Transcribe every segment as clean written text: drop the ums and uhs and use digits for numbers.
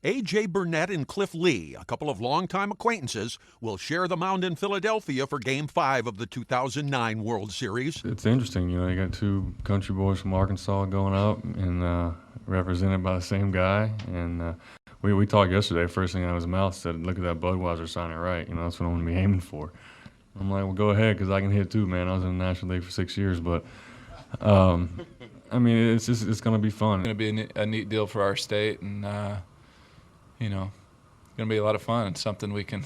A.J. Burnett and Cliff Lee, a couple of longtime acquaintances, will share the mound in Philadelphia for Game 5 of the 2009 World Series. It's interesting, you got two country boys from Arkansas going up and represented by the same guy. And we talked yesterday, first thing out of his mouth said, look at that Budweiser signing right. That's what I'm going to be aiming for. I'm like, well, go ahead, because I can hit too, man. I was in the National League for 6 years. But, it's going to be fun. It's going to be a neat deal for our state, and it's going to be a lot of fun. It's something we can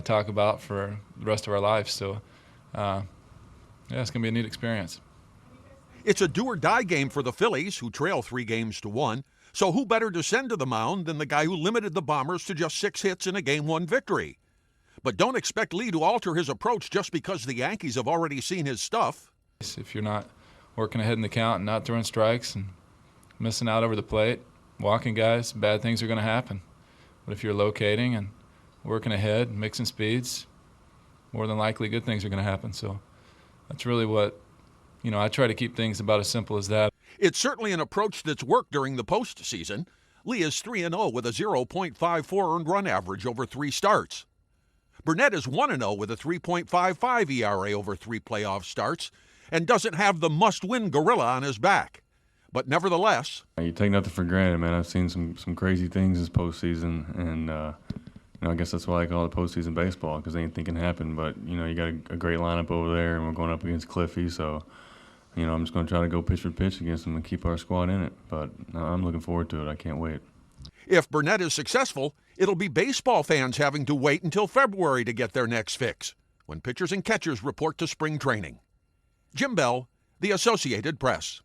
talk about for the rest of our lives. So, it's going to be a neat experience. It's a do-or-die game for the Phillies, who trail 3-1. So who better to send to the mound than the guy who limited the Bombers to just 6 hits in a Game 1 victory? But don't expect Lee to alter his approach just because the Yankees have already seen his stuff. If you're not working ahead in the count and not throwing strikes and missing out over the plate, walking guys, bad things are going to happen. But if you're locating and working ahead, mixing speeds, more than likely good things are going to happen. So that's really what, I try to keep things about as simple as that. It's certainly an approach that's worked during the postseason. Lee is 3-0 with a 0.54 earned run average over 3 starts. Burnett is 1-0 with a 3.55 ERA over 3 playoff starts and doesn't have the must-win gorilla on his back. But nevertheless, you take nothing for granted, man. I've seen some crazy things this postseason, and I guess that's why I call it postseason baseball, because anything can happen. But you got a great lineup over there, and we're going up against Cliffy, so I'm just going to try to go pitch for pitch against him and keep our squad in it. But I'm looking forward to it. I can't wait. If Burnett is successful, it'll be baseball fans having to wait until February to get their next fix, when pitchers and catchers report to spring training. Jim Bell, The Associated Press.